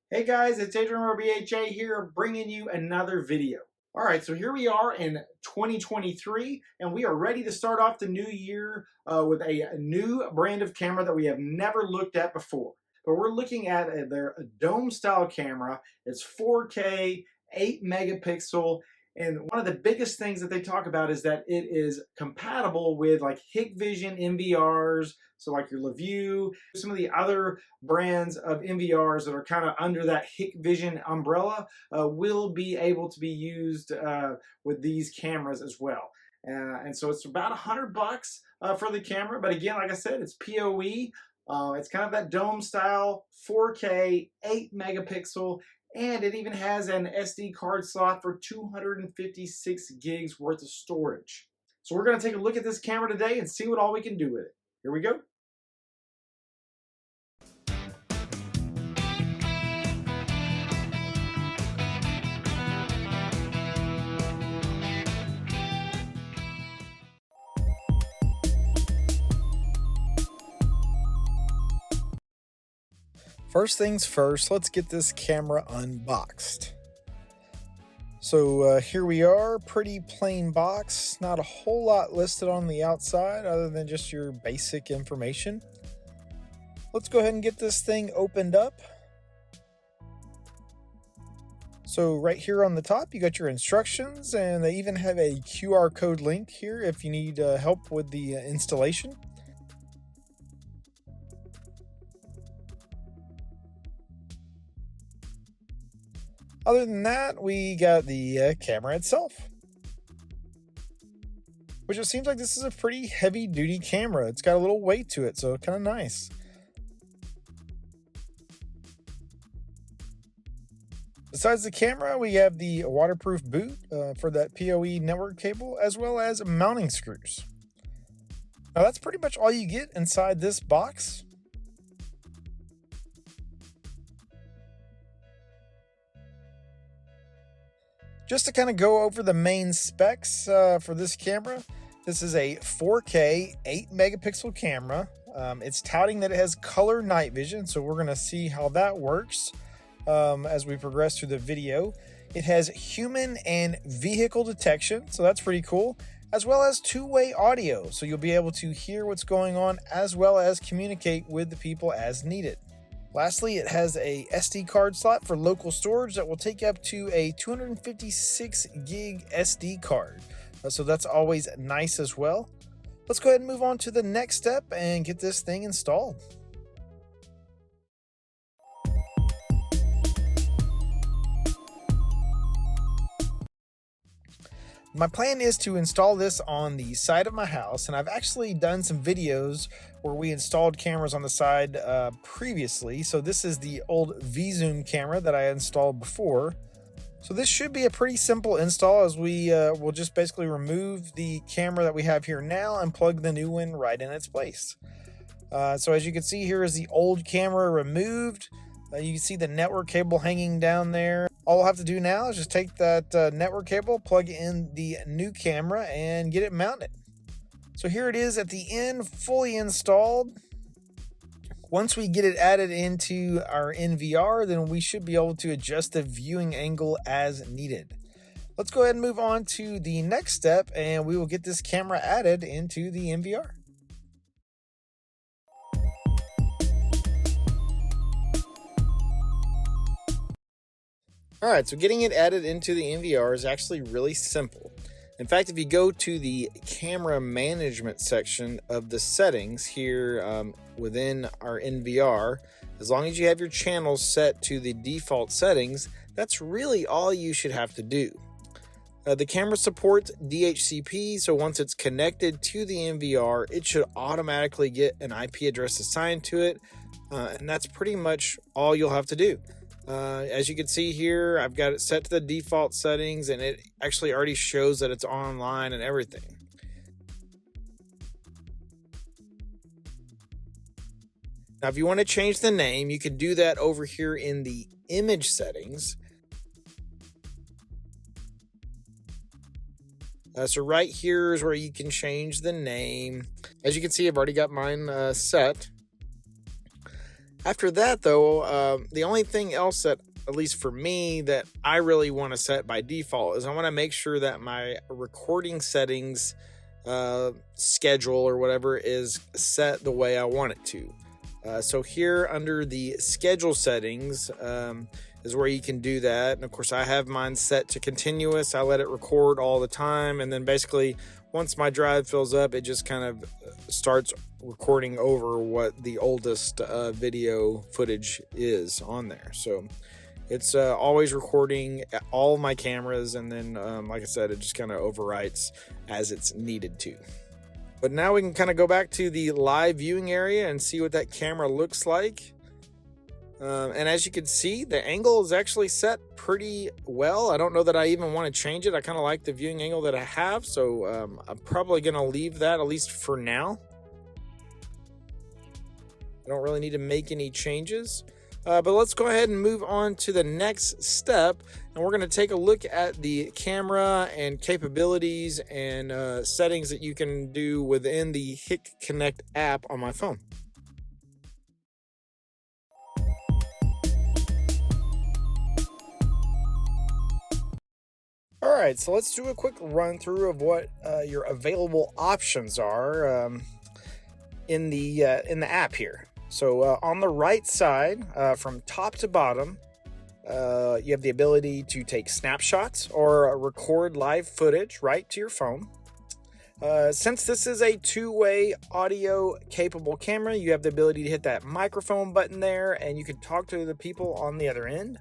Hey guys, it's Adrian or BHA here bringing you another video. All right, so here we are in 2023 and we are ready to start off the new year with a new brand of camera that we have never looked at before. But we're looking at their dome style camera. It's 4K, 8 megapixel, and one of the biggest things that they talk about is that it is compatible with like Hikvision NVRs, so like your LaView, some of the other brands of NVRs that are kind of under that Hikvision umbrella will be able to be used with these cameras as well. And so it's about $100 for the camera, but again, like I said, it's POE. It's kind of that dome style, 4K, 8 megapixel, and it even has an SD card slot for 256 gigs worth of storage. So we're going to take a look at this camera today and see what all we can do with it. Here we go. First things first, let's get this camera unboxed. So here we are, pretty plain box, not a whole lot listed on the outside other than just your basic information. Let's go ahead and get this thing opened up. So right here on the top, you got your instructions, and they even have a QR code link here if you need help with the installation. Other than that, we got the camera itself, which it seems like this is a pretty heavy duty camera. It's got a little weight to it, so kind of nice. Besides the camera, we have the waterproof boot for that POE network cable, as well as mounting screws. Now that's pretty much all you get inside this box. Just to kind of go over the main specs for this camera, this is a 4K 8 megapixel camera. It's touting that it has color night vision, so we're going to see how that works as we progress through the video. It has human and vehicle detection, so that's pretty cool, as well as two-way audio, so you'll be able to hear what's going on as well as communicate with the people as needed. Lastly, it has a SD card slot for local storage that will take up to a 256 gig SD card. So that's always nice as well. Let's go ahead and move on to the next step and get this thing installed. My plan is to install this on the side of my house, and I've actually done some videos where we installed cameras on the side previously. So this is the old V-Zoom camera that I installed before. So this should be a pretty simple install, as we will just basically remove the camera that we have here now and plug the new one right in its place. So as you can see, here is the old camera removed. You can see the network cable hanging down there. All we'll have to do now is just take that network cable, plug in the new camera, and get it mounted. So here it is at the end, fully installed. Once we get it added into our NVR, then we should be able to adjust the viewing angle as needed. Let's go ahead and move on to the next step, and we will get this camera added into the NVR. Alright, so getting it added into the NVR is actually really simple. In fact, if you go to the camera management section of the settings here within our NVR, as long as you have your channels set to the default settings, that's really all you should have to do. The camera supports DHCP, so once it's connected to the NVR, it should automatically get an IP address assigned to it, and that's pretty much all you'll have to do. As you can see here, I've got it set to the default settings, and it actually already shows that it's online and everything. Now, if you want to change the name, you can do that over here in the image settings. So right here is where you can change the name. As you can see, I've already got mine set. After that, though, the only thing else that, at least for me, that I really want to set by default is I want to make sure that my recording settings schedule or whatever is set the way I want it to. So here under the schedule settings is where you can do that. And of course, I have mine set to continuous. I let it record all the time. And then basically, once my drive fills up, it just kind of starts recording over what the oldest video footage is on there. So it's always recording all of my cameras, and then like I said, it just kind of overwrites as it's needed to. But now we can kind of go back to the live viewing area and see what that camera looks like. And as you can see, the angle is actually set pretty well. I don't know that I even want to change it. I kind of like the viewing angle that I have, so I'm probably going to leave that, at least for now. I don't really need to make any changes. But let's go ahead and move on to the next step, and we're going to take a look at the camera and capabilities and settings that you can do within the HIC Connect app on my phone. All right, so let's do a quick run through of what your available options are in the app here. So on the right side, from top to bottom, you have the ability to take snapshots or record live footage right to your phone. Since this is a two-way audio capable camera, you have the ability to hit that microphone button there, and you can talk to the people on the other end.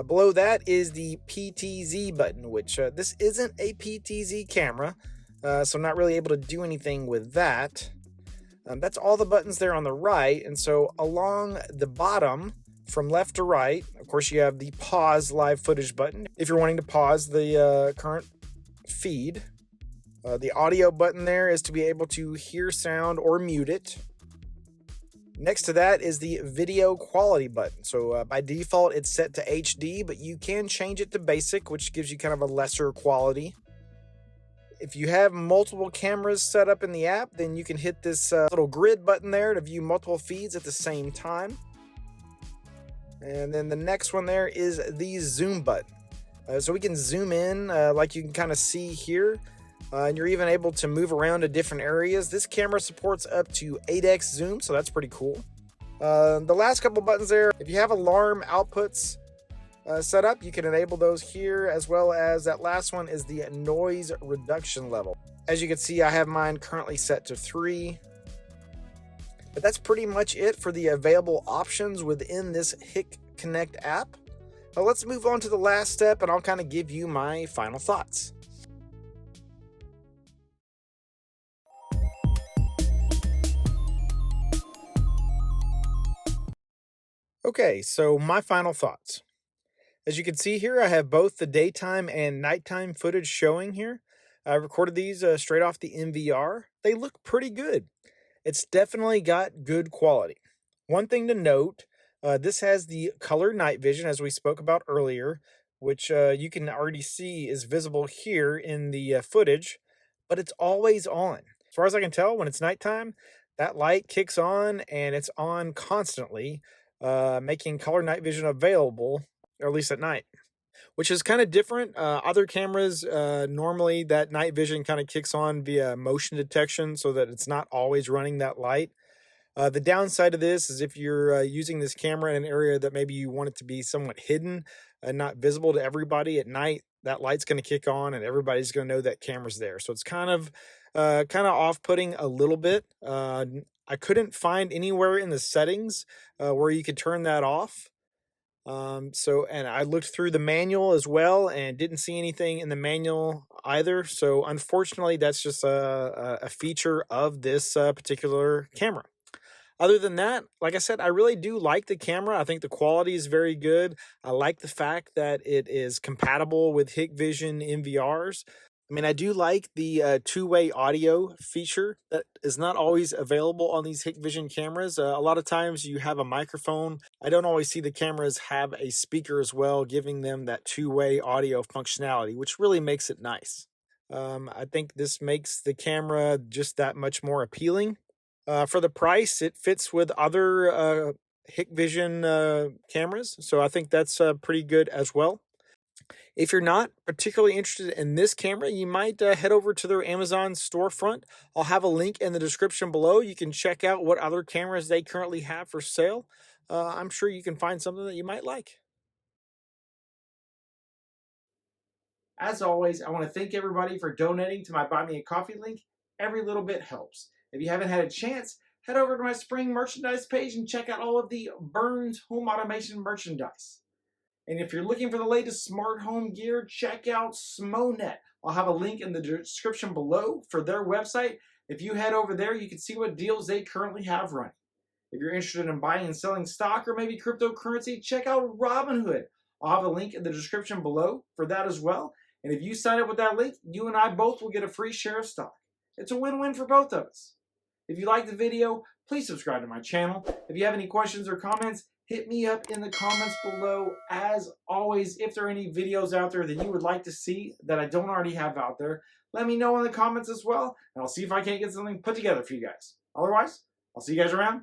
Below that is the PTZ button, which this isn't a PTZ camera, so I'm not really able to do anything with that. That's all the buttons there on the right, and so along the bottom, from left to right, of course, you have the pause live footage button if you're wanting to pause the current feed. The audio button there is to be able to hear sound or mute it. Next to that is the video quality button. So by default, it's set to HD, but you can change it to basic, which gives you kind of a lesser quality. If you have multiple cameras set up in the app, then you can hit this little grid button there to view multiple feeds at the same time. And then the next one there is the zoom button. So we can zoom in like you can kind of see here. And you're even able to move around to different areas. This camera supports up to 8x zoom, so that's pretty cool. The last couple buttons there, if you have alarm outputs set up, you can enable those here, as well as that last one is the noise reduction level. As you can see, I have mine currently set to 3. But that's pretty much it for the available options within this HIC Connect app. Now let's move on to the last step, and I'll kind of give you my final thoughts. Okay, so my final thoughts. As you can see here, I have both the daytime and nighttime footage showing here. I recorded these straight off the NVR. They look pretty good. It's definitely got good quality. One thing to note, this has the color night vision, as we spoke about earlier, which you can already see is visible here in the footage, but it's always on. As far as I can tell, when it's nighttime, that light kicks on and it's on constantly, making color night vision available, or at least at night, which is kind of different. Other cameras, normally that night vision kind of kicks on via motion detection so that it's not always running that light. The downside of this is if you're using this camera in an area that maybe you want it to be somewhat hidden and not visible to everybody at night, that light's going to kick on and everybody's going to know that camera's there. So it's kind of off-putting a little bit. I couldn't find anywhere in the settings where you could turn that off. And I looked through the manual as well and didn't see anything in the manual either. So unfortunately, that's just a feature of this particular camera. Other than that, like I said, I really do like the camera. I think the quality is very good. I like the fact that it is compatible with Hikvision NVRs. I mean, I do like the two-way audio feature that is not always available on these Hikvision cameras. A lot of times you have a microphone. I don't always see the cameras have a speaker as well, giving them that two-way audio functionality, which really makes it nice. I think this makes the camera just that much more appealing. For the price, it fits with other Hikvision cameras, so I think that's pretty good as well. If you're not particularly interested in this camera, you might head over to their Amazon storefront. I'll have a link in the description below. You can check out what other cameras they currently have for sale. I'm sure you can find something that you might like. As always, I want to thank everybody for donating to my Buy Me a Coffee link. Every little bit helps. If you haven't had a chance, head over to my spring merchandise page and check out all of the Burns home automation merchandise. And if you're looking for the latest smart home gear, check out SMONET. I'll have a link in the description below for their website. If you head over there, you can see what deals they currently have running. If you're interested in buying and selling stock or maybe cryptocurrency, check out Robinhood. I'll have a link in the description below for that as well. And if you sign up with that link, you and I both will get a free share of stock. It's a win-win for both of us. If you like the video, please subscribe to my channel. If you have any questions or comments, hit me up in the comments below. As always, if there are any videos out there that you would like to see that I don't already have out there, let me know in the comments as well, and I'll see if I can't get something put together for you guys. Otherwise, I'll see you guys around.